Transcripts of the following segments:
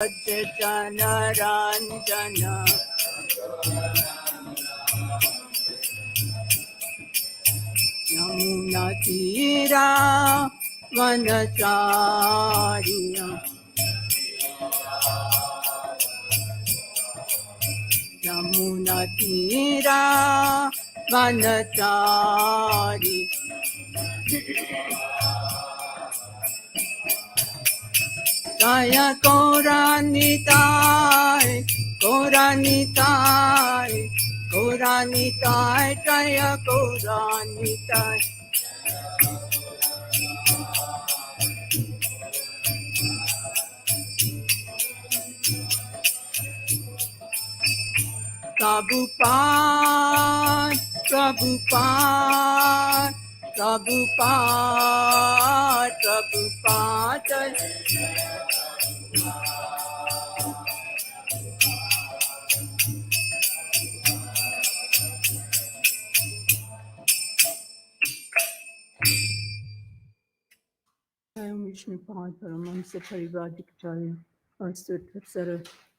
Janaranjana Yamuna Tira Vanacharya Yamuna Tira Vanachari Jaya Gauranitai, Gauranitai, Gauranitai, Jaya Gauranitai. Prabhupada, Prabhupada, Prabhupada, Prabhupada.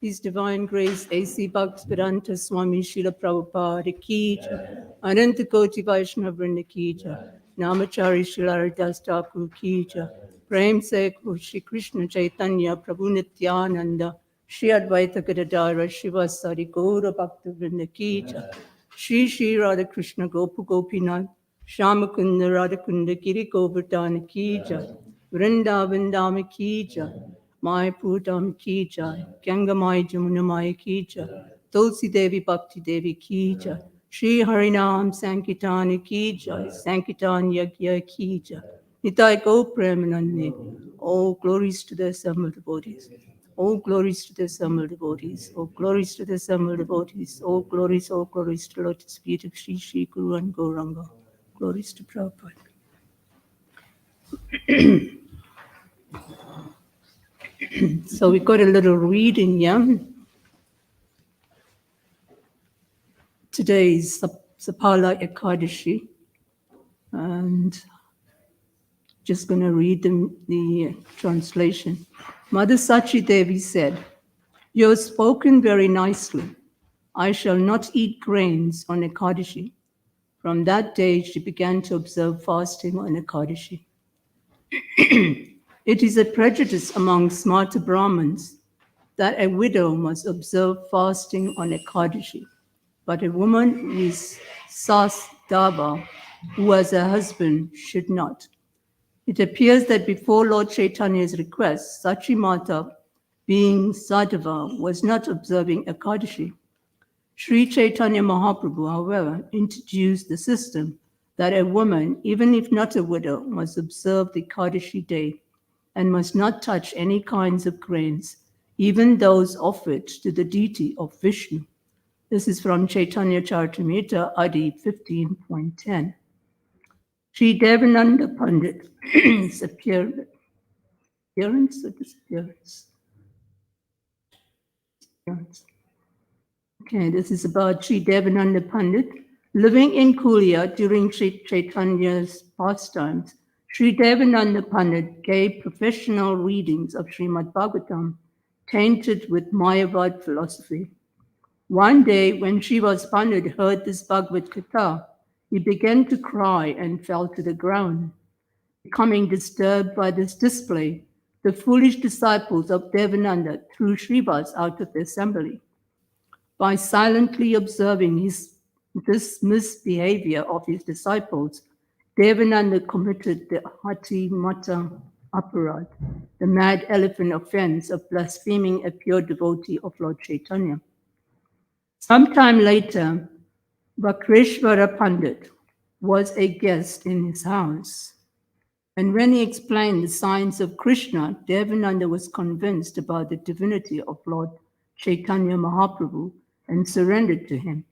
His Divine Grace, A.C. Bhaktivedanta Swami Srila Prabhupada Ki Jai, Ananta Koti Vaishnava Vrinda Ki Jai, Namachari Srila Haridas Thakur Ki Jai, Prem Se Shri Krishna Chaitanya Prabhu Nityananda, Shri Advaita Gadadara Shivasari Gaura Bhakta Vrinda Ki Jai, Shri Shri Radha Krishna Gopu Gopinath, Shamakunda Radhakunda Giri Govardhana Ki Jai, Vrindavan Dhama Ki Jai, Mayapur Dham Ki Jai, Ganga Mai Jamuna Mai Ki Jai, Tulsi Devi Bhakti Devi Ki Jai, Shri Harinam Sankirtana Ki Jai, Sankirtan Yagya Ki Jai, Nitai Go Premanande, all glories to the assembled devotees. All glories to the assembled devotees. All glories to the assembled devotees. All glories to the lotus feet of Shri Shri Guru and Gauranga. Glories to Prabhupada. So we got a little reading, yeah? Today is Sapala Ekadashi, and just going to read the translation. Mother Sakhi Devi said, "You have spoken very nicely. I shall not eat grains on Ekadashi." From that day, she began to observe fasting on Ekadashi. It is a prejudice among smarta Brahmins that a widow must observe fasting on Ekadashi, but a woman who is Sasdava, who has a husband, should not. It appears that before Lord Chaitanya's request, Sachi Mata, being Sadhava, was not observing Ekadashi. Sri Chaitanya Mahaprabhu, however, introduced the system that a woman, even if not a widow, must observe the Ekadashi day and must not touch any kinds of grains, even those offered to the deity of Vishnu. This is from Chaitanya Charitamrita, Adi 15.10. Sri Devananda Pandit's appearance or disappearance? Okay, this is about Sri Devananda Pandit. Living in Kulia during Sri Chaitanya's pastimes, Sri Devananda Pandit gave professional readings of Srimad Bhagavatam, tainted with Mayavad philosophy. One day, when Srivas Pandit heard this Bhagavad Gita, he began to cry and fell to the ground. Becoming disturbed by this display, the foolish disciples of Devananda threw Srivas out of the assembly. By silently observing this misbehavior of his disciples, Devananda committed the Hati Mata Aparad, the mad elephant offense of blaspheming a pure devotee of Lord Chaitanya. Sometime later, Vakreshvara Pandit was a guest in his house. And when he explained the signs of Krishna, Devananda was convinced about the divinity of Lord Chaitanya Mahaprabhu and surrendered to him.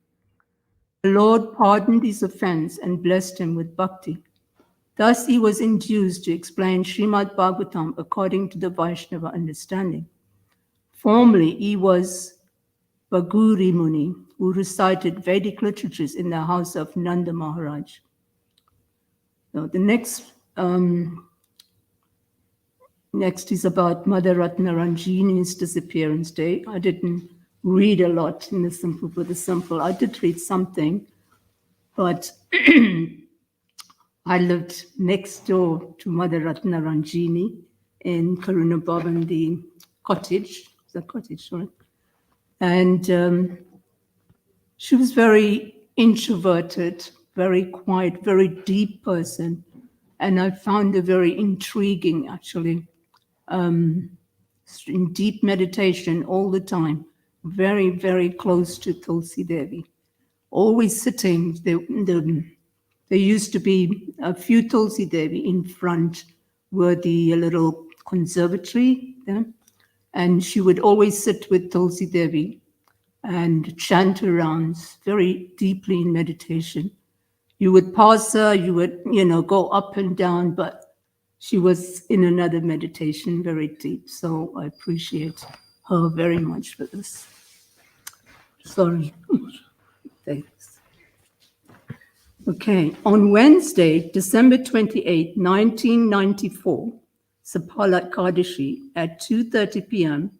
The Lord pardoned his offense and blessed him with bhakti. Thus he was induced to explain Srimad Bhagavatam according to the Vaishnava understanding. Formerly, he was Bhaguri Muni, who recited Vedic literatures in the house of Nanda Maharaj. Now, the next Next is about Mother Ratnaranjini's disappearance day. I didn't read a lot in the Simple for the Simple. I did read something, but I lived next door to Mother Ratnaranjini in Karuna Bhavan, the cottage, the cottage, right? And she was very introverted, very quiet, very deep person. And I found her very intriguing, actually, in deep meditation all the time, very, very close to Tulsi Devi, always sitting. There used to be a few Tulsi Devi in front were the little conservatory there, and she would always sit with Tulsi Devi and chant her rounds very deeply in meditation. You would pass her, you would, go up and down, but she was in another meditation very deep. So I appreciate her very much for this. Sorry. Thanks. Okay, on Wednesday, December 28, 1994, Sapala Kadashi at 2:30 p.m.,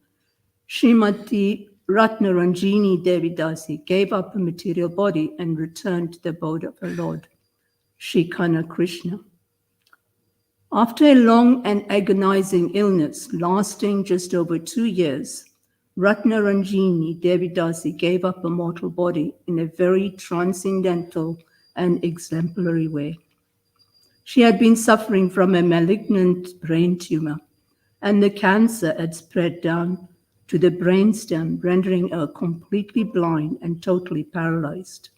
Srimati Ratnaranjini Devi Dasi gave up her material body and returned to the abode of her Lord, Shikana Krishna. After a long and agonizing illness lasting just over 2 years, Ratnaranjini Devi Dasi gave up her mortal body in a very transcendental and exemplary way. She had been suffering from a malignant brain tumor, and the cancer had spread down to the brainstem, rendering her completely blind and totally paralyzed.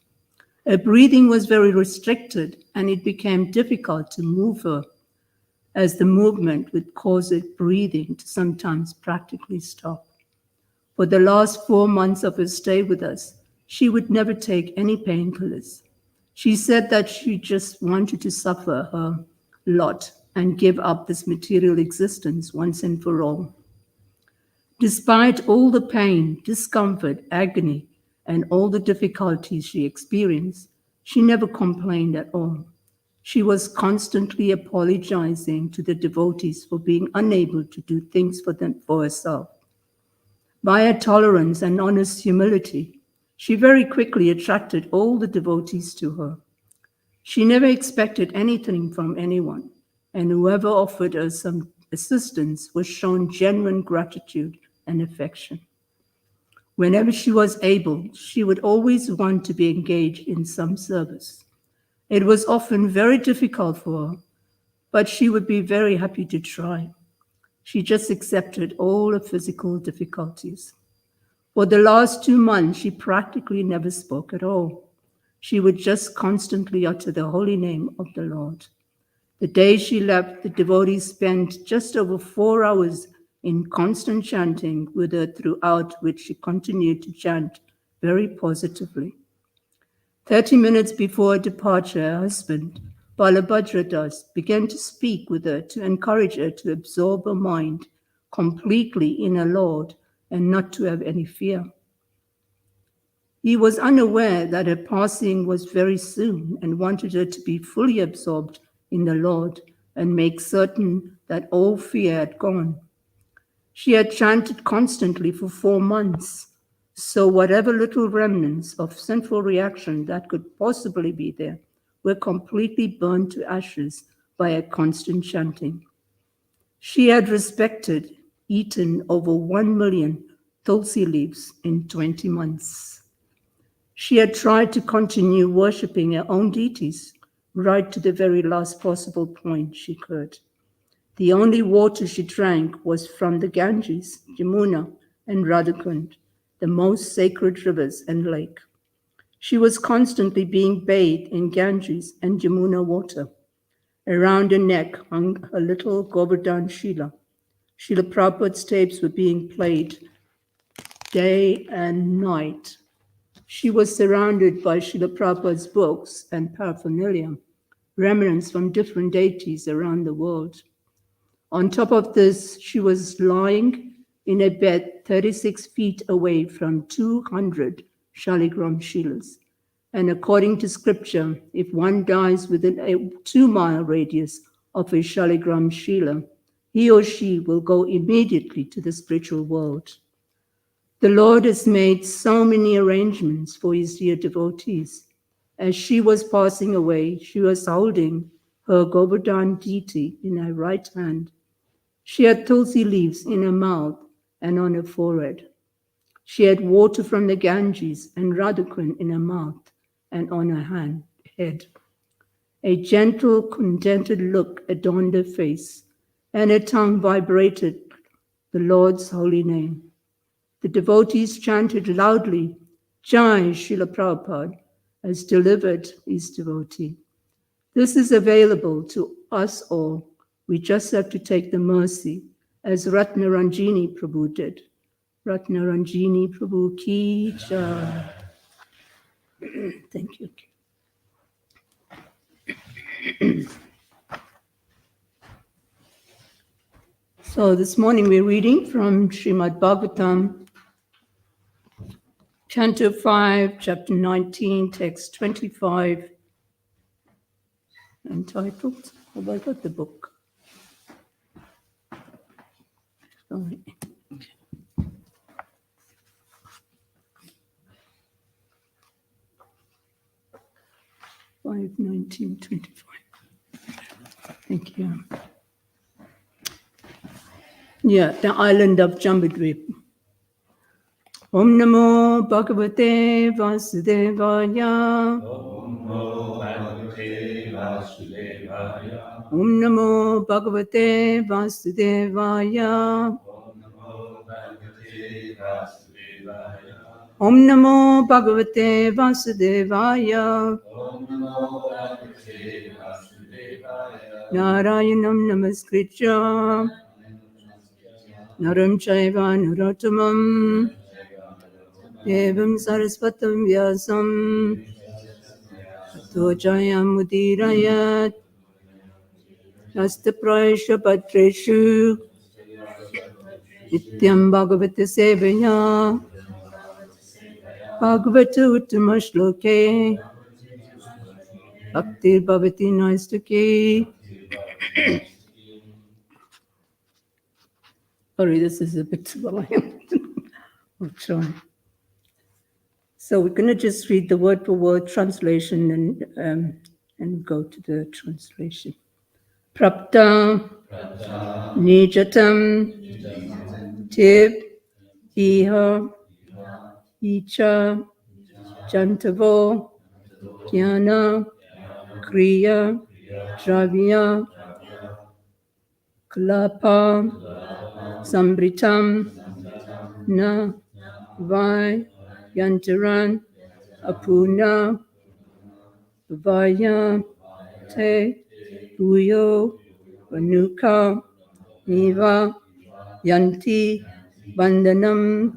Her breathing was very restricted, and it became difficult to move her, as the movement would cause her breathing to sometimes practically stop. For the last 4 months of her stay with us, she would never take any painkillers. She said that she just wanted to suffer her lot and give up this material existence once and for all. Despite all the pain, discomfort, agony, and all the difficulties she experienced, she never complained at all. She was constantly apologizing to the devotees for being unable to do things for herself. By her tolerance and honest humility, she very quickly attracted all the devotees to her. She never expected anything from anyone, and whoever offered her some assistance was shown genuine gratitude and affection. Whenever she was able, she would always want to be engaged in some service. It was often very difficult for her, but she would be very happy to try. She just accepted all the physical difficulties. For the last 2 months, she practically never spoke at all. She would just constantly utter the holy name of the Lord. The day she left, the devotees spent just over 4 hours in constant chanting with her, throughout which she continued to chant very positively. 30 minutes before her departure, her husband, Balabhadra Das, began to speak with her to encourage her to absorb her mind completely in her Lord and not to have any fear. He was unaware that her passing was very soon and wanted her to be fully absorbed in the Lord and make certain that all fear had gone. She had chanted constantly for 4 months, so whatever little remnants of sinful reaction that could possibly be there were completely burned to ashes by her constant chanting. She had eaten over 1 million tulsi leaves in 20 months. She had tried to continue worshipping her own deities right to the very last possible point she could. The only water she drank was from the Ganges, Yamuna, and Radhakund, the most sacred rivers and lake. She was constantly being bathed in Ganges and Yamuna water. Around her neck hung a little Govardhan Shila. Srila Prabhupada's tapes were being played day and night. She was surrounded by Srila Prabhupada's books and paraphernalia, remnants from different deities around the world. On top of this, she was lying in a bed 36 feet away from 200 Shaligram Shilas. And according to scripture, if one dies within a 2-mile radius of a Shaligram Shila, he or she will go immediately to the spiritual world. The Lord has made so many arrangements for his dear devotees. As she was passing away, she was holding her Govardhan deity in her right hand. She had tulsi leaves in her mouth and on her forehead. She had water from the Ganges and Radhakund in her mouth and on her head. A gentle, contented look adorned her face, and her tongue vibrated the Lord's holy name. The devotees chanted loudly, Jai Srila Prabhupada has delivered his devotee. This is available to us all. We just have to take the mercy, as Ratnaranjini Prabhu did. Ratnaranjini Prabhu ki jai. Thank you. So this morning we're reading from Srimad Bhagavatam, Canto 5, Chapter 19, Text 25, entitled, have I got the book? Sorry. 5:19:25. Thank you. Yeah, the island of Jambudvip. Om Namo Bhagavate Vasudevaya. Om Namo Bhagavate Vasudevaya. Om Namo Bhagavate Vasudevaya. Om Namo Bhagavate Vasudevaya. Om Namo Bhagavate Vasudevaya. Om Namo Bhagavate Vasudevaya. Narayanam Namaskritya. Naram Chaiva Narottamam. Devam Saraswatam Vyasam. Tato Jayamudirayat. Nastaprayasha Patreshu. Nityam Bhagavata Sevaya. Bhagavata Uttama Shloke. Bhaktir Bhavati Naistaki. Sorry, this is a bit too long. I'll try. So we're going to just read the word for word translation and go to the translation. Prapta Nijatam Tib Iha Icha Jantavo Jnana Kriya Dravya Kalapa Sambritam Na Vai Yantaran Apuna Vaya Te Puyo Vanuka Niva Yanti Vandanam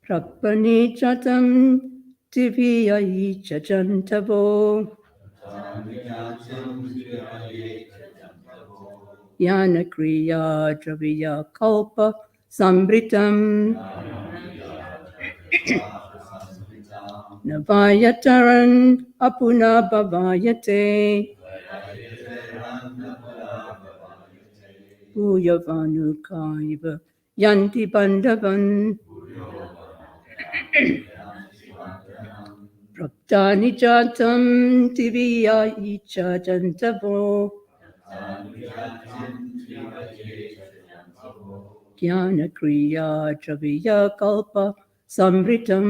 Prapani Chatam Divya Chajantavo Yana Kriya Draviya Kalpa Sambritam Navayataran Apuna Bhavayate Bhuyavanuka Yanti Bandavan Praptani Jatam Divya Icha Jantavo Jnana Kriya Draviya Kalpa Samritam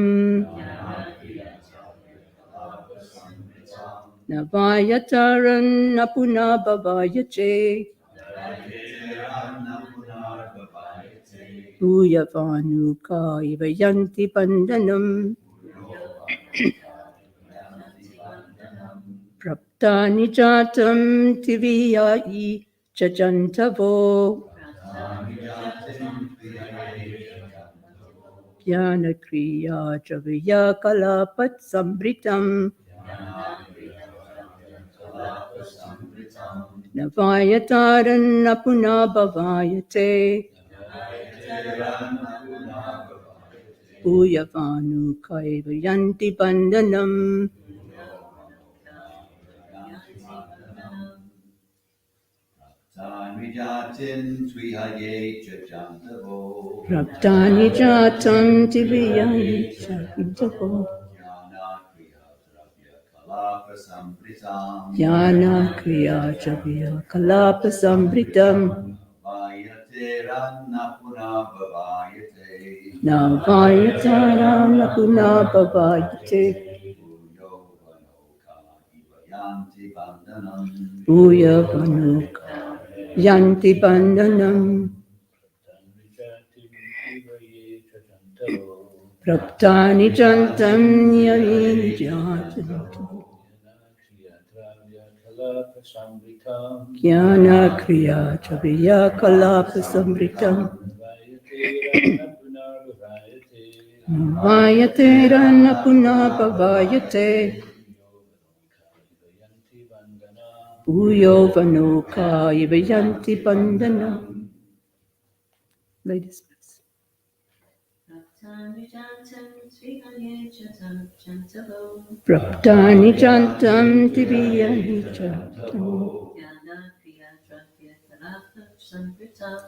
Navayataran Apuna Bhavayache Bhuyavanuka Ivayanti Bandanam Praptani Jatam Tiviya Chajantavo Jnana Kriya Draviya Kalapat Sambritam Navayataran Apuna Bhavayate Bhuyavanuka Ivayanti Bandanam Tanvijatin Tvihaye Chajantavo Raptani jatam tibiyayi chahintavo. Jnana Kriya Dravya Kalapa Sampritam Jnana kriya javya kalapa sambritam. Vayate Ranna Puna Bhavayate Navayataram nakuna bhavayate. Uyo Vanoka Ivayanti Bandhanam Uya vanuka yanti bandhanam. Praptani jantam yavini jajantam. Jnana kriya chaviya kalapa samritam. Vayate rana puna bhavayate. Uyo vanoka ivayanti bandana. Ladies first. Praptani jantam tibiyani jantam.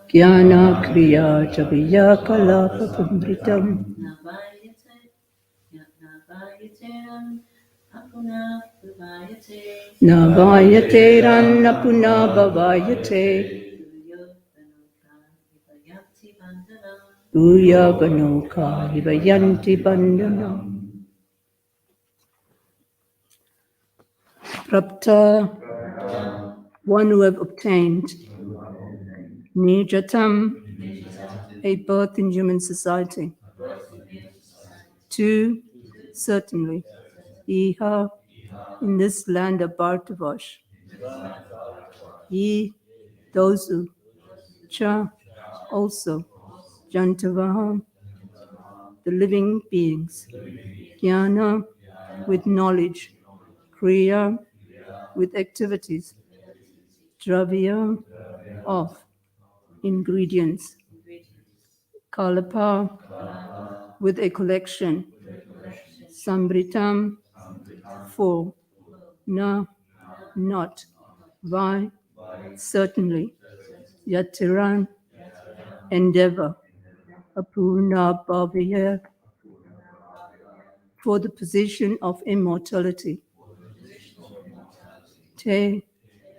Jnana kriya chaviya kalapa samritam. Navayate rana puna bhavayate. Uya vanoka ivayanti bandana. Prapta, one who have obtained. Nijatam, a birth in human society. Two, certainly. Iha, in this land of Bhartavash. Ye, those who. Cha, also. Jantavaha, the living beings. Jnana, with knowledge. Kriya, with activities. Dravya, of. Ingredients. Kalapa, with a collection. Sambritam, for. Na, not. Vai, certainly. Yatiran, endeavor. Apurna bhavya, for the position of immortality. Te,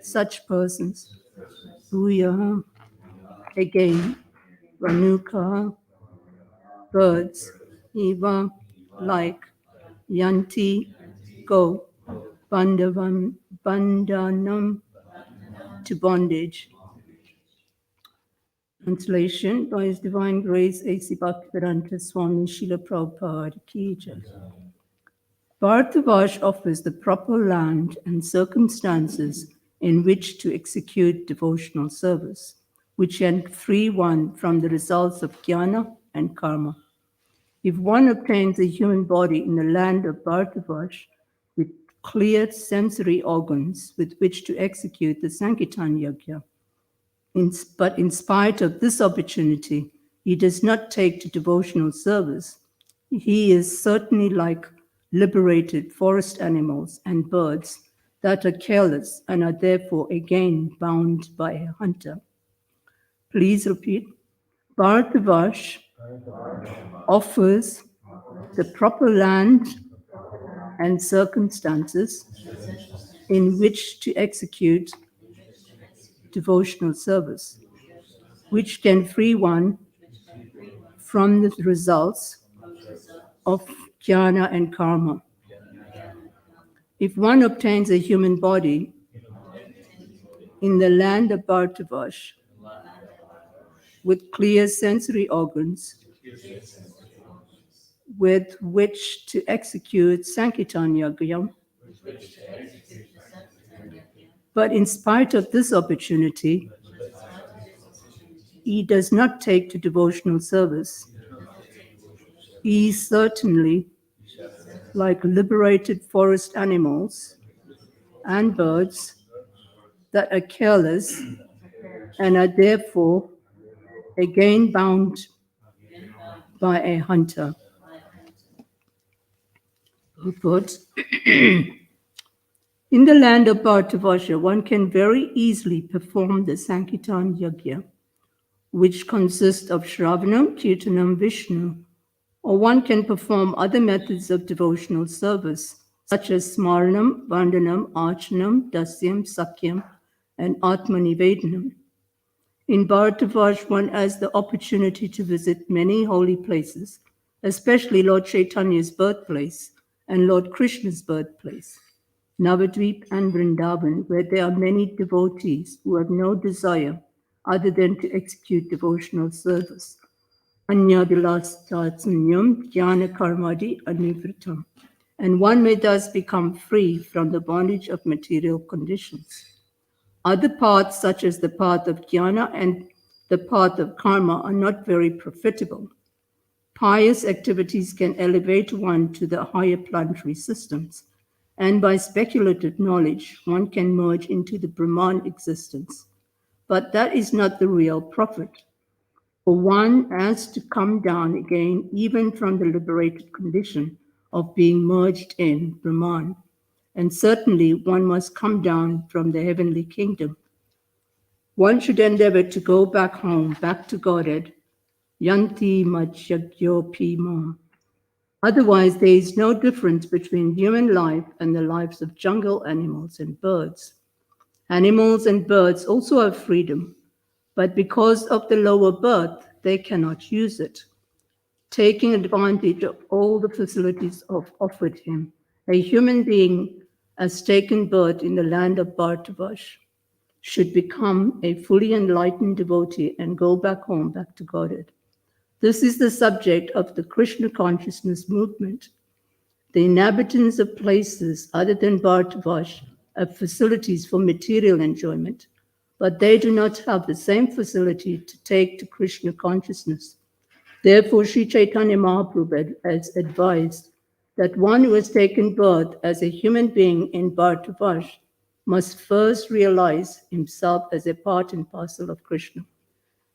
such persons. Bhuya, again. Vanuka, birds. Eva, like. Yanti, go. Bandhanam, to bondage. Translation by His Divine Grace A.C. Bhaktivedanta Swami Srila Prabhupada Ki Jai. Bharatavash offers the proper land and circumstances in which to execute devotional service, which can free one from the results of jnana and karma. If one obtains a human body in the land of Bharatavash with clear sensory organs with which to execute the Sankirtan Yajna, but in spite of this opportunity, he does not take to devotional service, he is certainly like liberated forest animals and birds that are careless and are therefore again bound by a hunter. Please repeat. Bharatavash offers the proper land and circumstances in which to execute devotional service, which can free one from the results of jnana and karma. If one obtains a human body in the land of Bharatavash with clear sensory organs with which to execute Sankirtan Yajna, but in spite of this opportunity, he does not take to devotional service. He is certainly like liberated forest animals and birds that are careless and are therefore again bound by a hunter. Who put In the land of Bhartavasha, one can very easily perform the Sankirtan Yajna, which consists of Shravanam, Kirtanam, Vishnu, or one can perform other methods of devotional service, such as Smaranam, Vandanam, Archanam, Dasyam, Sakyam, and Atmanivedanam. In Bharatavash, one has the opportunity to visit many holy places, especially Lord Chaitanya's birthplace and Lord Krishna's birthplace, Navadvip and Vrindavan, where there are many devotees who have no desire other than to execute devotional service. Anyadilastatsunyam jnana karmadi anivritam. And one may thus become free from the bondage of material conditions. Other paths, such as the path of jnana and the path of karma, are not very profitable. Pious activities can elevate one to the higher planetary systems, and by speculative knowledge, one can merge into the Brahman existence. But that is not the real profit, for one has to come down again, even from the liberated condition of being merged in Brahman. And certainly, one must come down from the heavenly kingdom. One should endeavor to go back home, back to Godhead, yanti majyagyopi ma. Otherwise, there is no difference between human life and the lives of jungle animals and birds. Animals and birds also have freedom, but because of the lower birth, they cannot use it. Taking advantage of all the facilities offered him, a human being has taken birth in the land of Bhartavash, should become a fully enlightened devotee and go back home, back to Godhead. This is the subject of the Krishna consciousness movement. The inhabitants of places other than Bhartavash have facilities for material enjoyment, but they do not have the same facility to take to Krishna consciousness. Therefore, Sri Chaitanya Mahaprabhu has advised that one who has taken birth as a human being in Bhartavash must first realize himself as a part and parcel of Krishna.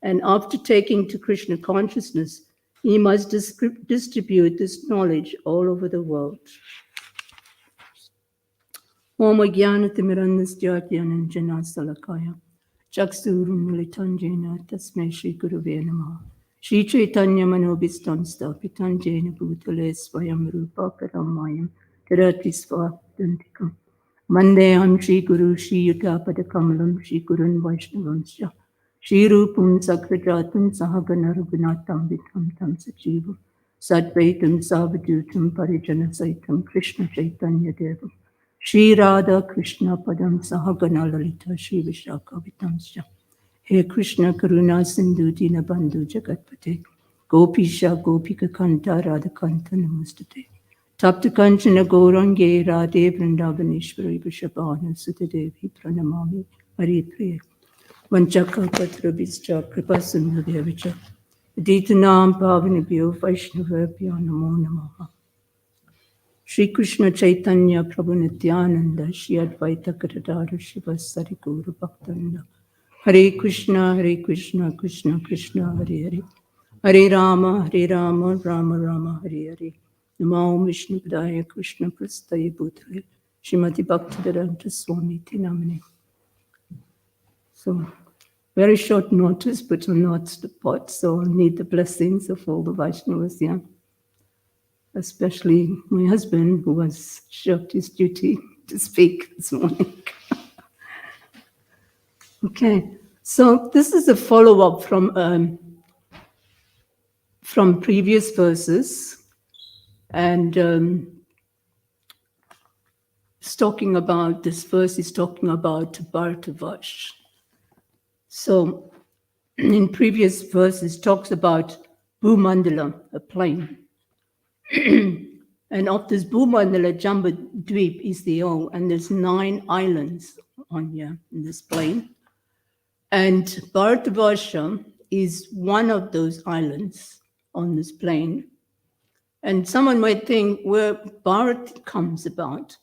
And after taking to Krishna consciousness, he must distribute this knowledge all over the world. Om Jnanatimirandasjnana Salakaya Chaksurum Militanjena Tasmai Shri Guruve Namaha. Shri Chaitanya Manobhistam Stapitanjena Bhutale Swayam Rupa Karamayam Tarati Svadantikam. Mandeham Shri Guru Shri Yutapada Kamalam Shri Gurun Vaishnavansya Shri Rupam Sakrajatam Sahagana Raghunatam Vitam Tam Sajivam Sadvaitam Savadutam Parijana Saitam Krishna Chaitanya Devam Shri Radha Krishna Padam Sahagana Lalita Shri Vishaka Vitamsya. He Krishna Karuna Sindhu Dina Bandhu Jagatpate Gopisha Gopika Kanta Radha Kanta Namastate Tapta Kanchana Gaurange Radhe Vrindavaneshwari Vishabhana Sutadevi Pranamami Hari Priya Vanchaka Patra Vischa Kripa Sindhu Devicha Ditanam Pavanibhyo Vaishnavabhyo Namo Namaha. Shri Krishna Chaitanya Prabhu Nityananda Shri Advaita Gadadhara Shiva Sari Guru Bhaktanda Hare Krishna, Krishna Krishna, Hare Hare. Hare Rama, Rama Rama, Hare Hare. Namo Vishnu Padaya Krishna Prastaya Bhutale Srimati Bhaktivedanta Swami Tinamane. So, very short notice, but I'll not depart, so I'll need the blessings of all the Vaishnavas, yeah. Especially my husband, who has shirked his duty to speak this morning. Okay, so this is a follow-up from previous verses, and this verse is talking about Bhartavash. So, in previous verses, talks about Bhumandala, a plain, and of this Bhumandala, Jambudvip is the O, and there's 9 islands on here in this plain. And Bharatavasha is one of those islands on this plain. And someone might think where Bharat comes about,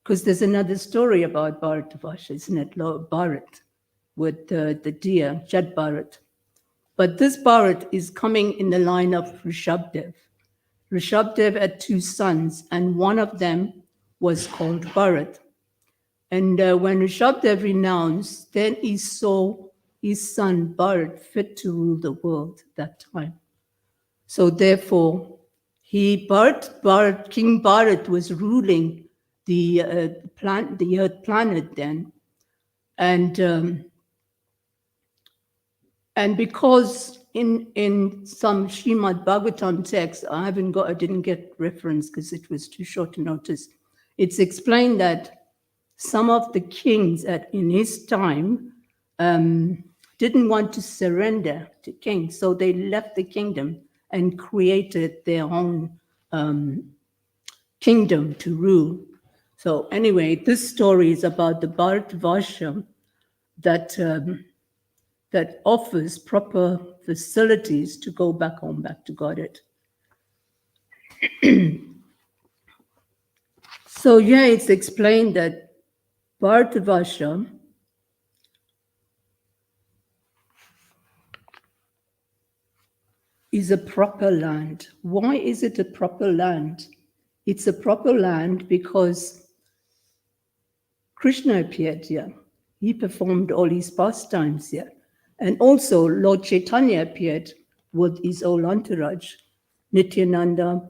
because there's another story about Bharatavasha, isn't it? Lord Bharat, with the deer, Jad Bharat. But this Bharat is coming in the line of Rishabdev. Rishabdev had 2 sons, and one of them was called Bharat. And when Rishabdev renounced, then he saw his son Bharat fit to rule the world at that time. So therefore, King Bharat was ruling the Earth planet then, and because in some Srimad Bhagavatam text, I didn't get reference because it was too short a notice. It's explained that some of the kings in his time didn't want to surrender to kings, so they left the kingdom and created their own kingdom to rule. So anyway, this story is about the Bharatvarsha that that offers proper facilities to go back home, back to Godhead. So yeah, it's explained that Bharatvarsha is a proper land. Why is it a proper land? It's a proper land because Krishna appeared here. He performed all his pastimes here. And also Lord Chaitanya appeared with his whole entourage, Nityananda,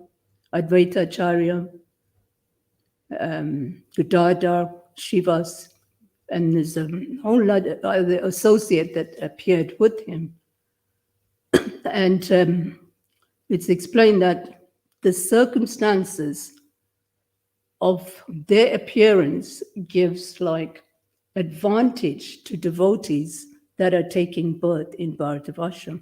Advaita Acharya, Gadadhar, Shivas, and there's a whole lot of other associate that appeared with him. And it's explained that the circumstances of their appearance gives like advantage to devotees that are taking birth in Bharatavarsha.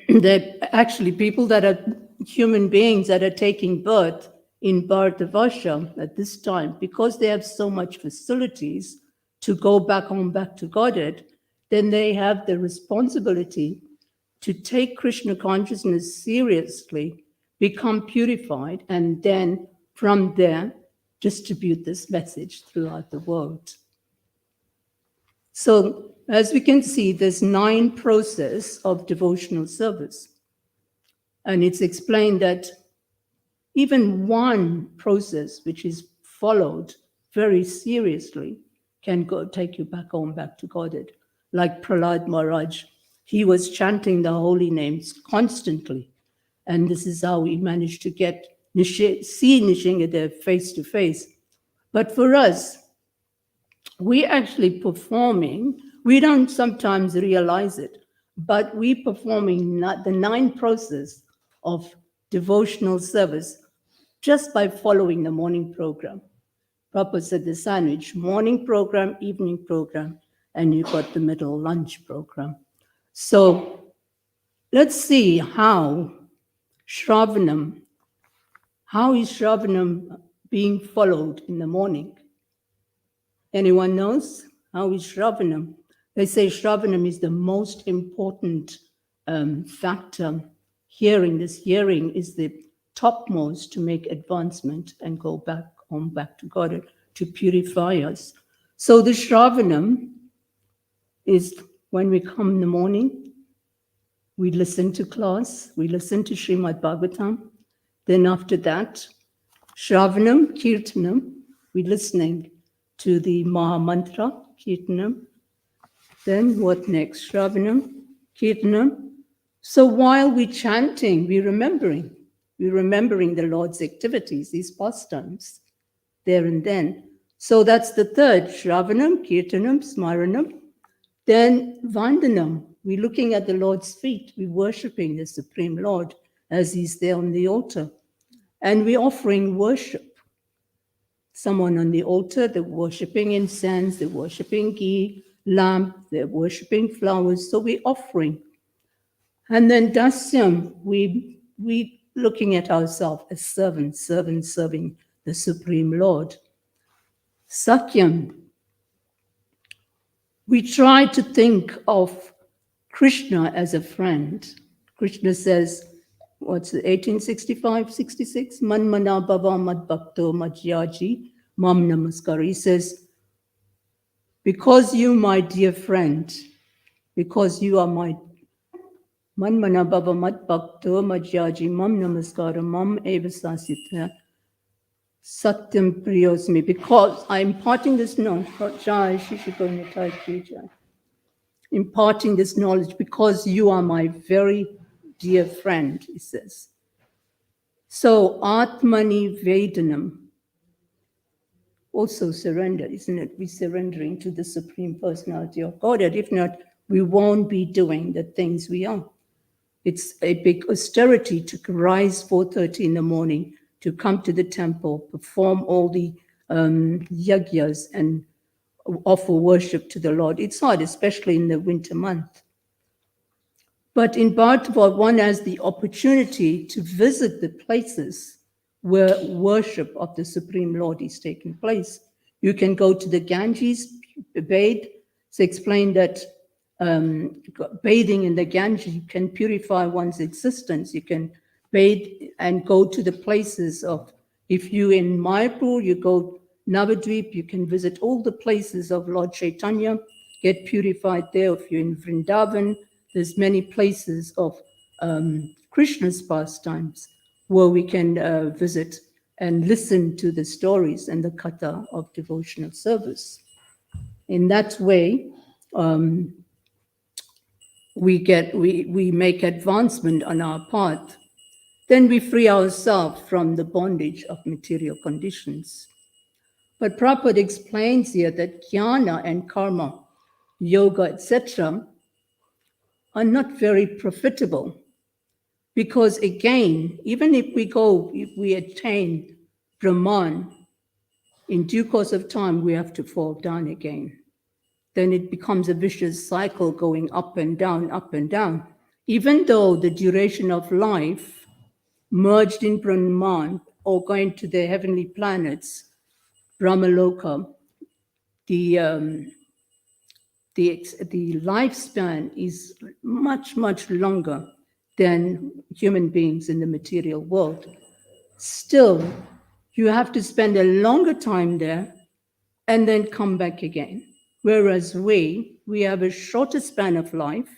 That actually people that are human beings that are taking birth in Bharatavarsha at this time, because they have so much facilities to go back home, back to Godhead, then they have the responsibility to take Krishna consciousness seriously, become purified, and then from there distribute this message throughout the world. So as we can see, there's 9 processes of devotional service. And it's explained that even one process which is followed very seriously can take you back home, back to Godhead. Like Prahlad Maharaj, he was chanting the holy names constantly. And this is how he managed to see Nishingadev face to face. But for us, we actually performing, we don't sometimes realize it, but we performing the 9 process of devotional service just by following the morning program. Prabhupada said the sandwich, morning program, evening program, and you got the middle lunch program. So let's see how is Shravanam being followed in the morning? Anyone knows? How is Shravanam? They say Shravanam is the most important factor. This hearing is the topmost to make advancement and go back home, back to God, to purify us. So the Shravanam is when we come in the morning, we listen to class, we listen to Srimad Bhagavatam. Then after that, Shravanam, Kirtanam, we're listening to the Maha Mantra, Kirtanam. Then what next? Shravanam, Kirtanam. So while we're chanting, we're remembering the Lord's activities, his pastimes, there and then. So that's the third, Shravanam, Kirtanam, Smaranam. Then Vandanam, we're looking at the Lord's feet, we're worshipping the Supreme Lord as he's there on the altar. And we're offering worship. Someone on the altar, they're worshipping incense, they're worshipping ghee, lamp, they're worshipping flowers, so we're offering. And then Dasyam, we looking at ourselves as servants serving the Supreme Lord. Sakyam, we try to think of Krishna as a friend. Krishna says, what's it, 1865, 66? Manmana bhava mad bhakto madhyaji mam namaskar. He says, because you, my dear friend, because you are my Manmana bhava mad bhakto madhyaji mam namaskar mam eva sasita. Satyam Priyosmi, because I'm imparting this knowledge, Jai Shishiko Nitai Jai, imparting this knowledge because you are my very dear friend, he says. So, Atmani Vedanam, also surrender, isn't it? We're surrendering to the Supreme Personality of Godhead. If not, we won't be doing the things we are. It's a big austerity to rise 4:30 in the morning, to come to the temple, perform all the yagyas and offer worship to the Lord. It's hard, especially in the winter month. But in Bhagavatam, one has the opportunity to visit the places where worship of the Supreme Lord is taking place. You can go to the Ganges, bathe. It's explained that bathing in the Ganges can purify one's existence. You can bathe and go to the places of, if you in Mayapur, you go Navadvip, you can visit all the places of Lord Chaitanya, get purified there. If you're in Vrindavan, there's many places of Krishna's pastimes where we can visit and listen to the stories and the katha of devotional service. In that way, we make advancement on our path. Then we free ourselves from the bondage of material conditions. But Prabhupada explains here that jnana and karma, yoga, etc., are not very profitable. Because again, even if we attain Brahman, in due course of time, we have to fall down again. Then it becomes a vicious cycle going up and down, up and down. Even though the duration of life merged in Brahman or going to the heavenly planets, Brahmaloka, the lifespan is much, much longer than human beings in the material world. Still, you have to spend a longer time there and then come back again. Whereas we have a shorter span of life,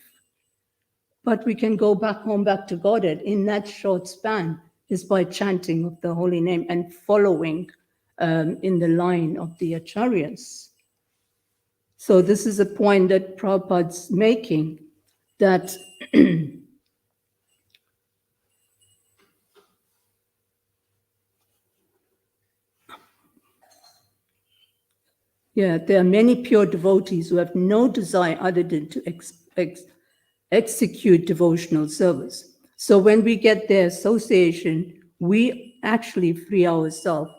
but we can go back home, back to Godhead in that short span is by chanting of the holy name and following in the line of the acharyas. So this is a point that Prabhupada's making, that there are many pure devotees who have no desire other than to execute devotional service. So when we get their association, we actually free ourselves.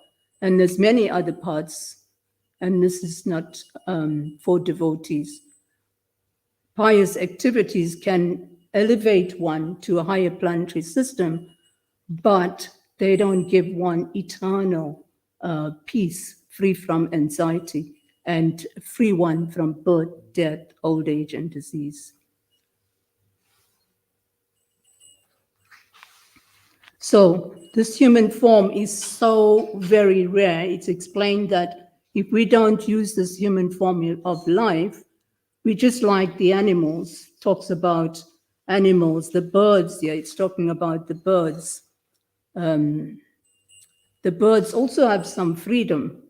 And there's many other parts, and this is not for devotees. Pious activities can elevate one to a higher planetary system, but they don't give one eternal peace, free from anxiety, and free one from birth, death, old age, and disease. So this human form is so very rare. It's explained that if we don't use this human form of life, we just like the animals. Talks about animals, the birds. Yeah, it's talking about the birds. The birds also have some freedom.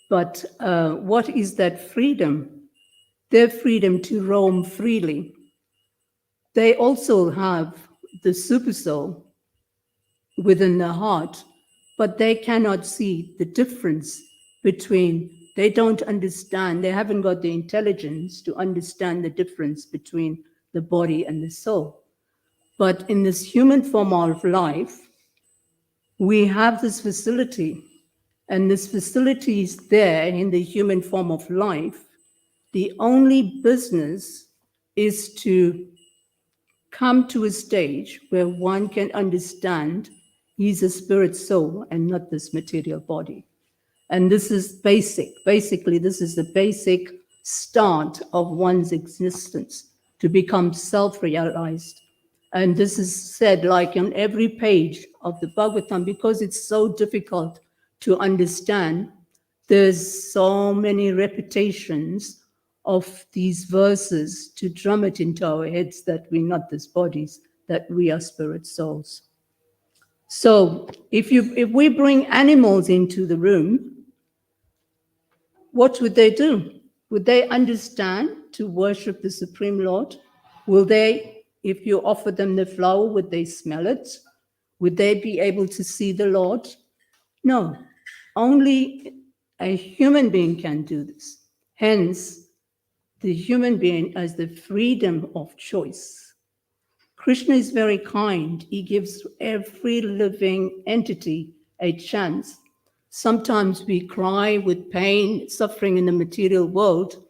But what is that freedom? Their freedom to roam freely. They also have the supersoul within the heart, but they cannot see the difference between, they don't understand, they haven't got the intelligence to understand the difference between the body and the soul. But in this human form of life, we have this facility, and this facility is there in the human form of life. The only business is to come to a stage where one can understand he's a spirit soul and not this material body. And this is basic. Basically, this is the basic start of one's existence, to become self-realized. And this is said like on every page of the Bhagavatam, because it's so difficult to understand. There's so many repetitions of these verses to drum it into our heads that we're not these bodies, that we are spirit souls. So if we bring animals into the room, what would they do? Would they understand to worship the Supreme Lord? Will they, if you offer them the flower, would they smell it? Would they be able to see the Lord? No, only a human being can do this. Hence, the human being has the freedom of choice. Krishna is very kind. He gives every living entity a chance. Sometimes we cry with pain, suffering in the material world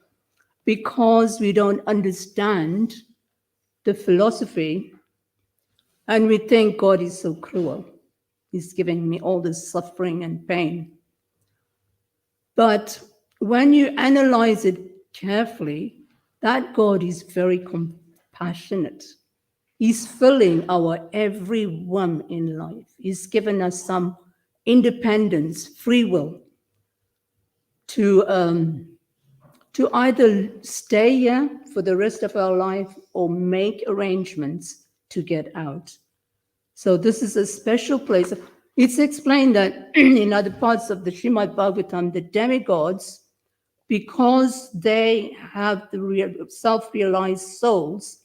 because we don't understand the philosophy and we think God is so cruel. He's giving me all this suffering and pain. But when you analyze it carefully, that God is very compassionate. He's filling our every whim in life. He's given us some independence, free will to either stay here for the rest of our life or make arrangements to get out. So this is a special place. It's explained that in other parts of the Srimad Bhagavatam, the demigods, because they have the self-realized souls,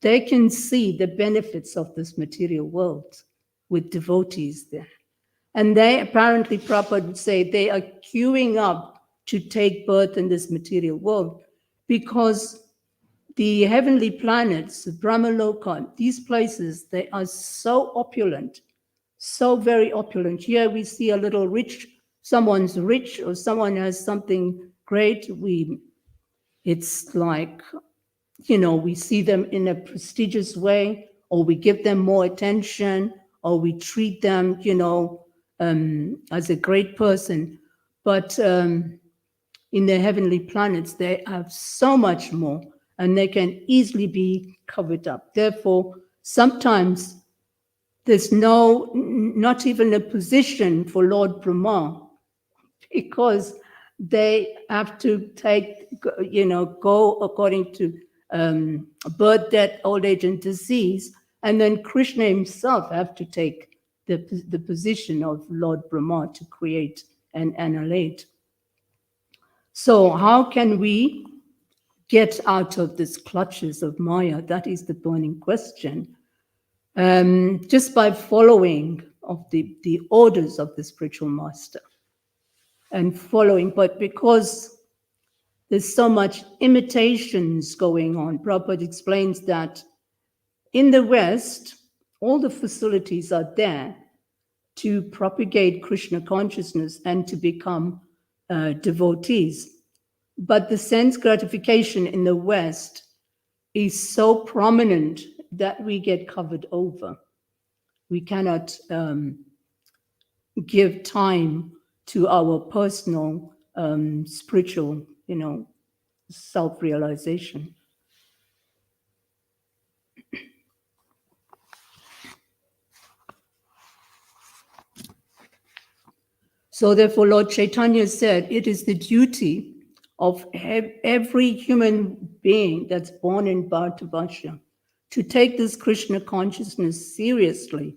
they can see the benefits of this material world with devotees there. And they apparently, Prabhupada would say, they are queuing up to take birth in this material world because the heavenly planets, Brahmaloka, these places, they are so opulent, so very opulent. Here we see a little rich, someone's rich or someone has something great. It's like, we see them in a prestigious way, or we give them more attention, or we treat them, as a great person. But in the heavenly planets, they have so much more, and they can easily be covered up. Therefore, sometimes there's not even a position for Lord Brahma, because they have to go according to birth, death, old age, and disease, and then Krishna himself have to take the position of Lord Brahma to create and annihilate. So how can we get out of these clutches of Maya? That is the burning question. Just by following of the orders of the spiritual master and following, but because there's so much imitations going on, Prabhupada explains that in the West, all the facilities are there to propagate Krishna consciousness and to become devotees. But the sense gratification in the West is so prominent that we get covered over. We cannot give time to our personal spiritual, self-realization. So therefore, Lord Chaitanya said, it is the duty of every human being that's born in Bharatavarsha to take this Krishna consciousness seriously,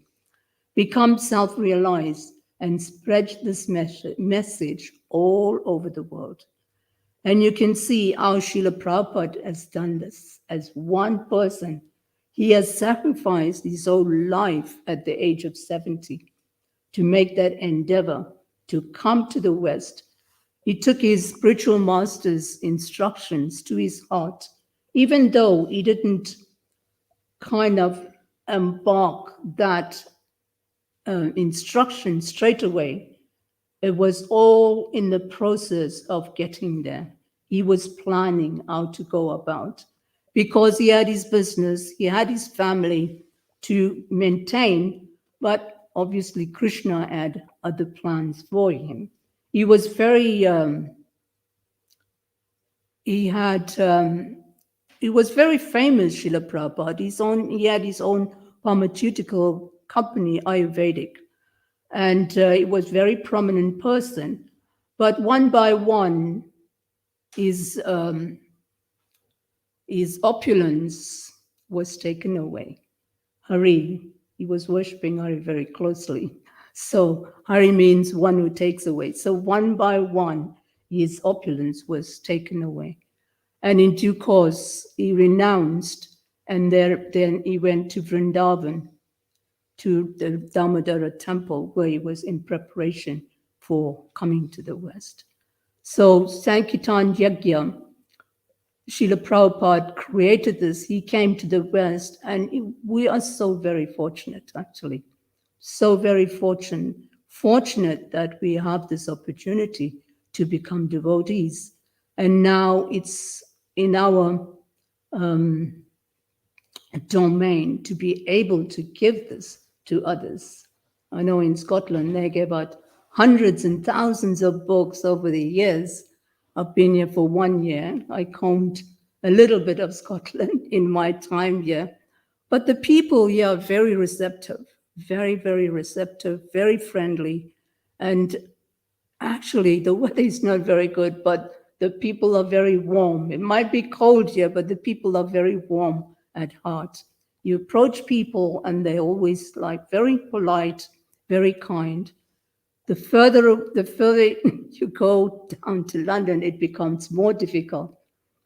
become self-realized, and spread this message all over the world. And you can see how Srila Prabhupada has done this as one person. He has sacrificed his whole life at the age of 70 to make that endeavor to come to the West. He took his spiritual master's instructions to his heart, even though he didn't kind of embark that instruction straight away. It was all in the process of getting there. He was planning how to go about, because he had his business, he had his family to maintain, but obviously Krishna had other plans for him. He was very, he was very famous, Srila Prabhupada. He had his own pharmaceutical company, Ayurvedic, and he was a very prominent person. But one by one, his opulence was taken away. Hari. He was worshipping Hari very closely. So Hari means one who takes away. So one by one, his opulence was taken away. And in due course, he renounced, and then he went to Vrindavan, to the Damodara temple, where he was in preparation for coming to the West. So Sankirtan Yajna, Srila Prabhupada created this. He came to the West, and we are so very fortunate, actually. So very fortunate that we have this opportunity to become devotees. And now it's in our domain to be able to give this to others. I know in Scotland they gave out hundreds and thousands of books over the years. I've been here for 1 year. I combed a little bit of Scotland in my time here. But the people here are very receptive, very, very receptive, very friendly. And actually, the weather is not very good, but the people are very warm. It might be cold here, but the people are very warm at heart. You approach people and they're always like very polite, very kind. The further you go down to London, it becomes more difficult.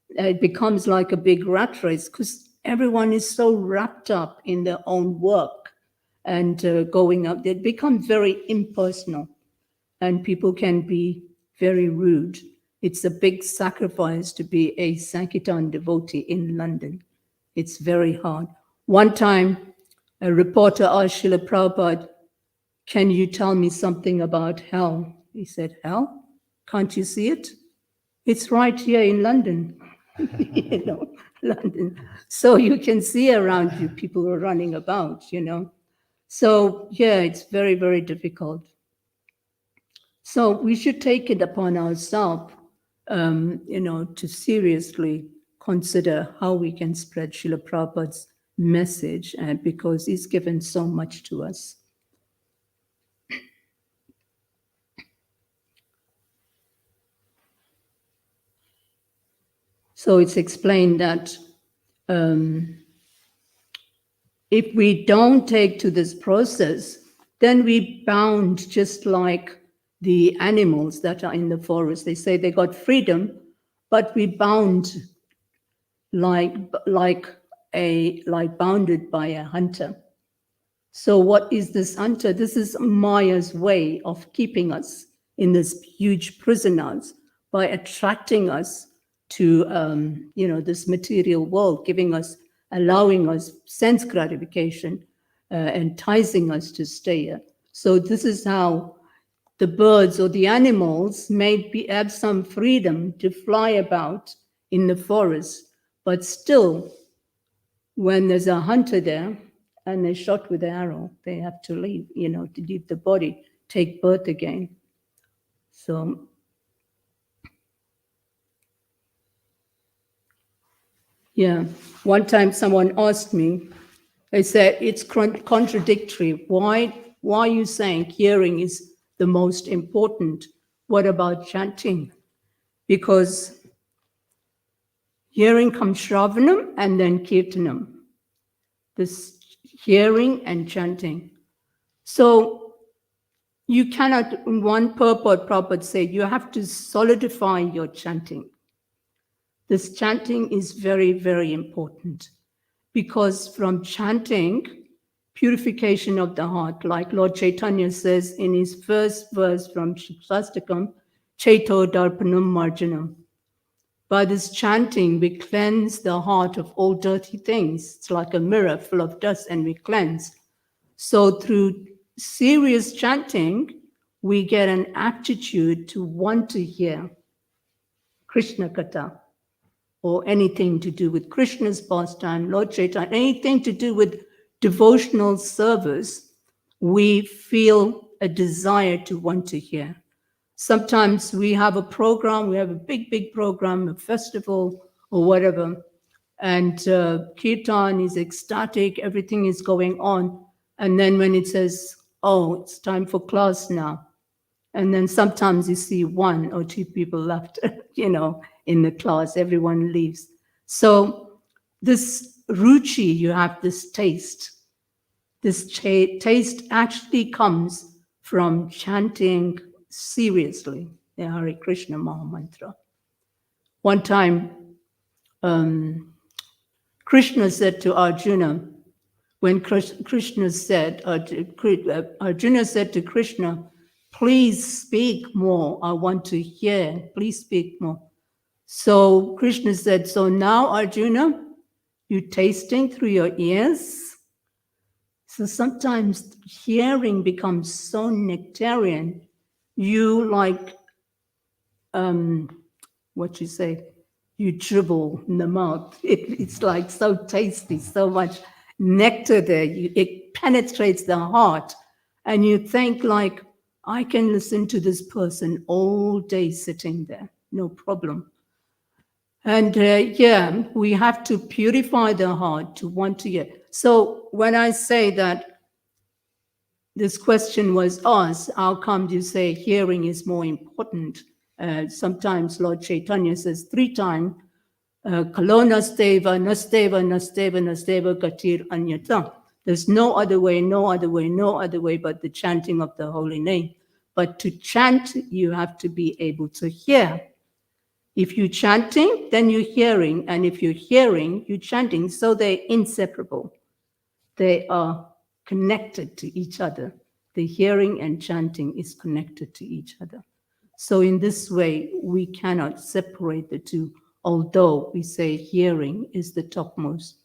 It becomes like a big rat race because everyone is so wrapped up in their own work and going up. It becomes very impersonal, and people can be very rude. It's a big sacrifice to be a Sankirtan devotee in London. It's very hard. One time, a reporter asked Srila Prabhupada, "Can you tell me something about hell?" He said, "Hell? Can't you see it? It's right here in London." London. So you can see around you, people are running about, So yeah, it's very, very difficult. So we should take it upon ourselves, to seriously consider how we can spread Srila Prabhupada's message, because he's given so much to us. So it's explained that if we don't take to this process, then we bound just like the animals that are in the forest. They say they got freedom, but we bound like bounded by a hunter. So what is this hunter? This is Maya's way of keeping us in this huge prisoners by attracting us to this material world, allowing us sense gratification, enticing us to stay here. So this is how the birds or the animals may have some freedom to fly about in the forest, but still, when there's a hunter there and they're shot with an arrow, they have to leave, to leave the body, take birth again. So yeah, one time someone asked me, they said, it's contradictory. Why are you saying hearing is the most important? What about chanting? Because hearing comes Shravanam and then Kirtanam. This hearing and chanting. So you cannot, in one purport, Prabhupada said, you have to solidify your chanting. This chanting is very, very important, because from chanting, purification of the heart, like Lord Chaitanya says in his first verse from Shastakam, Chaito Darpanam Marjanam. By this chanting, we cleanse the heart of all dirty things. It's like a mirror full of dust, and we cleanse. So through serious chanting, we get an aptitude to want to hear Krishna Katha, or anything to do with Krishna's pastime, Lord Chaitanya, anything to do with devotional service, we feel a desire to want to hear. Sometimes we have a program, we have a big, big program, a festival or whatever, and Kirtan is ecstatic, everything is going on. And then when it says, oh, it's time for class now, and then sometimes you see 1 or 2 people left, in the class, everyone leaves. So this ruchi, you have this taste, This taste actually comes from chanting seriously the Hare Krishna Maha Mantra. One time, Krishna said to Arjuna, when Krishna said, Arjuna said to Krishna, please speak more, I want to hear, please speak more. So Krishna said, so now Arjuna, you tasting through your ears? So sometimes hearing becomes so nectarian, you like, what you say, you dribble in the mouth. It's like so tasty, so much nectar there. It penetrates the heart. And you think like, I can listen to this person all day sitting there, no problem. And yeah, we have to purify the heart to want to hear. So when I say that this question was asked, how come you say hearing is more important? Sometimes Lord Chaitanya says 3 times, Kalo nasteva, nasteva, nasteva, nasteva, gatir anyata. There's no other way, no other way, no other way but the chanting of the holy name. But to chant, you have to be able to hear. If you're chanting, then you're hearing. And if you're hearing, you're chanting. So they're inseparable. They are connected to each other. The hearing and chanting is connected to each other. So in this way, we cannot separate the two, although we say hearing is the topmost.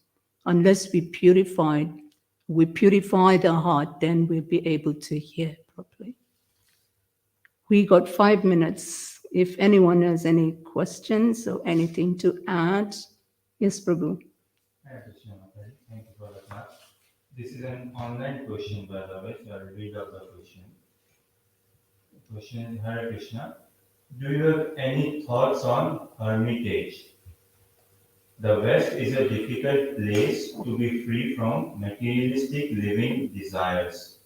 Unless we purify the heart, then we'll be able to hear properly. We got 5 minutes. If anyone has any questions or anything to add. Yes, Prabhu. Hare Krishna, Mataji. Thank you for the class. This is an online question, by the way, so I'll read out the question. The question is, Hare Krishna, do you have any thoughts on hermitage? The West is a difficult place to be free from materialistic living desires.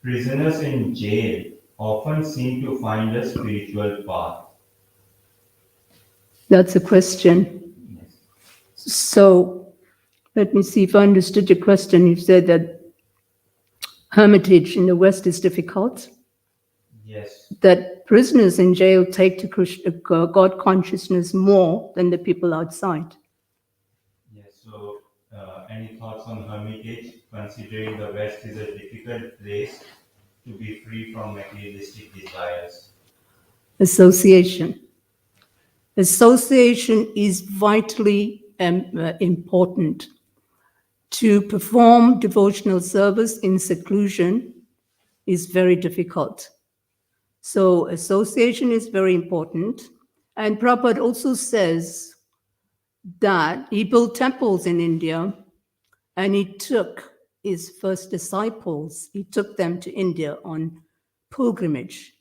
Prisoners in jail often seem to find a spiritual path. That's a question. Yes. So let me see if I understood your question. You said that hermitage in the West is difficult, Yes. that prisoners in jail take to Krishna, God consciousness more than the people outside. Yes. So, any thoughts on hermitage, considering the West is a difficult place to be free from materialistic desires? Association. Association is vitally important. To perform devotional service in seclusion is very difficult. So association is very important. And Prabhupada also says that he built temples in India and he took his first disciples, he took them to India on pilgrimage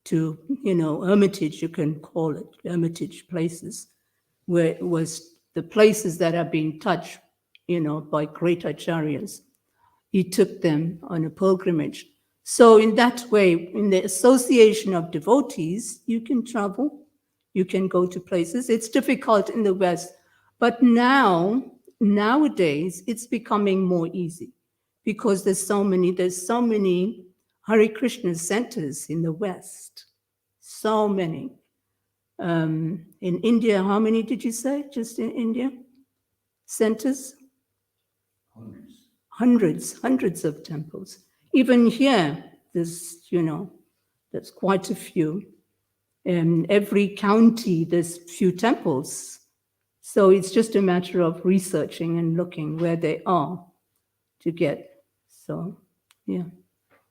to, hermitage, you can call it, hermitage places, where it was the places that are being touched, by great acharyas. He took them on a pilgrimage. So in that way, in the association of devotees, you can travel, you can go to places. It's difficult in the West, but nowadays, it's becoming more easy because there's so many Hare Krishna centers in the West. So many. In India, how many did you say? Just in India? Centers? Hundreds of temples. Even here, there's quite a few. In every county, there's few temples. So it's just a matter of researching and looking where they are to get. So, yeah.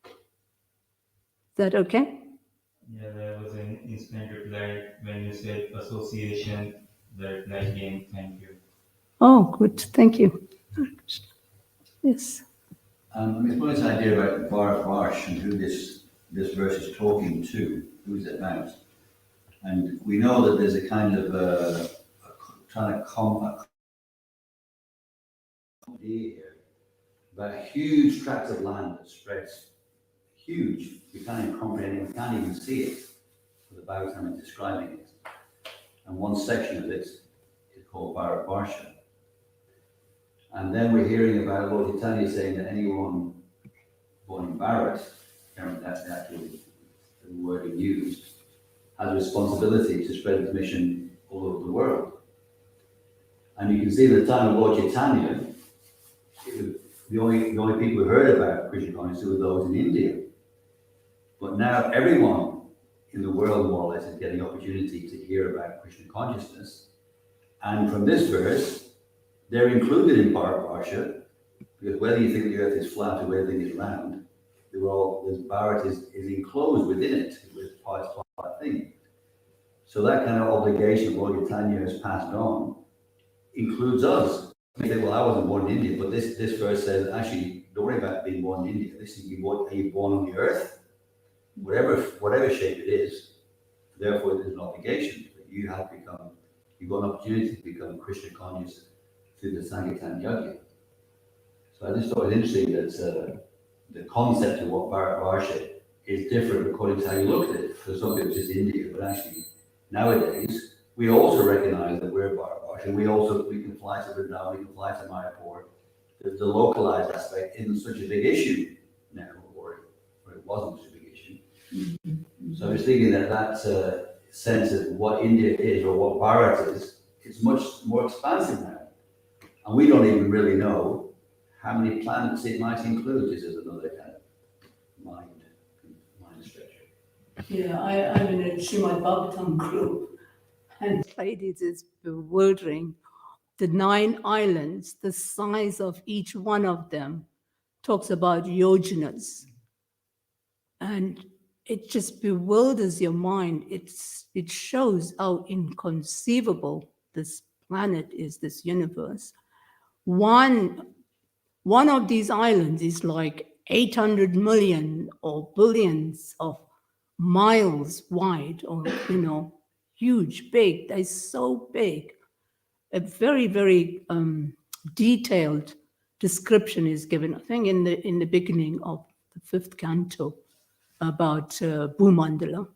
Is that okay? Yeah, there was an instant reply when you said association. The reply came, thank you. Oh, good. Thank you. Yes. It's one this idea about Bharat Varsh and who this verse is talking to, who's it about. And we know that there's a kind of here, about a huge tract of land that spreads huge. We can't even comprehend it, we can't even see it for the Bhagavatam is describing it. And one section of it is called Bharat Varsha. And then we're hearing about Lord Chaitanya saying that anyone born in Bharat, that's actually the word he used, has a responsibility to spread the mission all over the world. And you can see at the time of Lord Chaitanya, the only people who heard about Krishna consciousness were those in India. But now everyone in the world, more or less, is getting opportunity to hear about Krishna consciousness. And from this verse, they're included in Bharat, because whether you think the earth is flat or whether it is round, Bharat is enclosed within it, with part of that thing. So that kind of obligation Lord Chaitanya has passed on includes us. You think, well, I wasn't born in India, but this verse says, actually, don't worry about being born in India. This is, are you born on the earth? Whatever shape it is, therefore there's an obligation. You've got an opportunity to become Krishna conscious through the Sankirtan Yajna. So I just thought it was interesting that the concept of what Bharat is different according to how you look at it. For some people it's just India, but actually nowadays we also recognize that we're Bharat. We can fly to Vrindavan, we can fly to Mayapur. The localized aspect isn't such a big issue now, or it wasn't such a big issue. Mm-hmm. So I was thinking that sense of what India is or what Bharat is much more expansive now. And we don't even really know how many planets it might include. This is another kind of mind stretcher. Yeah, I'm in a Srimad Bhagavatam group, and it is bewildering. The 9 islands, the size of each one of them, talks about yojanas. And it just bewilders your mind. It shows how inconceivable this planet is, this universe. One of these islands is like 800 million or billions of miles wide, or huge, big. They're so big. A very, very detailed description is given, I think, in the beginning of the 5th canto, about Bhumandala,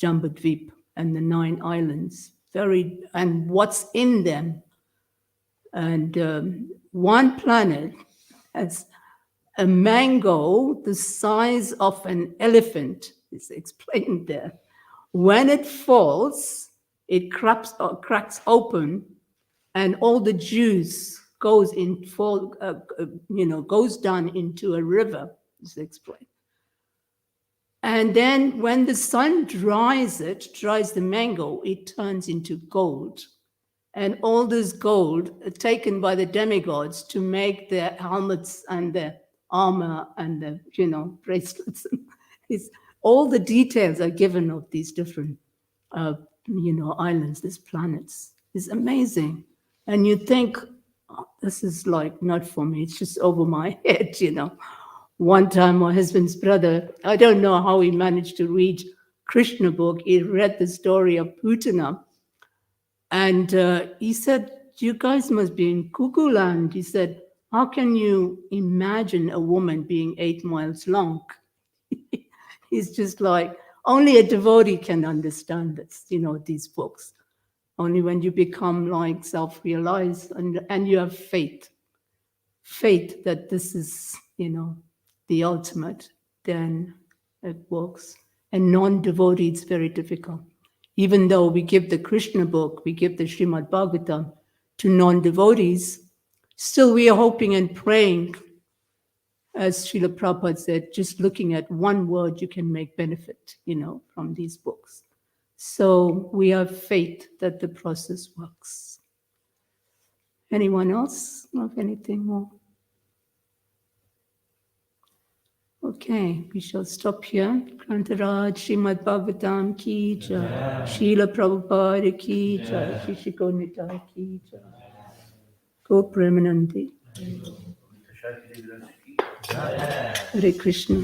Jambudvip, and the 9 islands. And what's in them. And one planet has a mango the size of an elephant, is explained there. When it falls, it cracks open, and all the juice goes down into a river, is explained. And then when the sun dries the mango, it turns into gold. And all this gold taken by the demigods to make their helmets and their armor and the, bracelets. All the details are given of these different, islands, these planets. It's amazing. And you think, oh, this is like not for me. It's just over my head, One time, my husband's brother, I don't know how he managed to read Krishna book. He read the story of Putana. And he said, you guys must be in cuckoo land. He said, how can you imagine a woman being 8 miles long? He's just like, only a devotee can understand this, these books. Only when you become like self-realized and you have faith that this is, the ultimate, then it works. And non-devotee, it's very difficult. Even though we give the Krishna book, we give the Srimad Bhagavatam to non-devotees, still we are hoping and praying, as Srila Prabhupada said, just looking at one word, you can make benefit, from these books. So we have faith that the process works. Anyone else have anything more? Okay, we shall stop here. Krantaraj, Srimad Bhagavatam ki jai, Srila Prabhupada ki jai, Shishiko Nitai ki jai, Go Premanandi. Hare Krishna.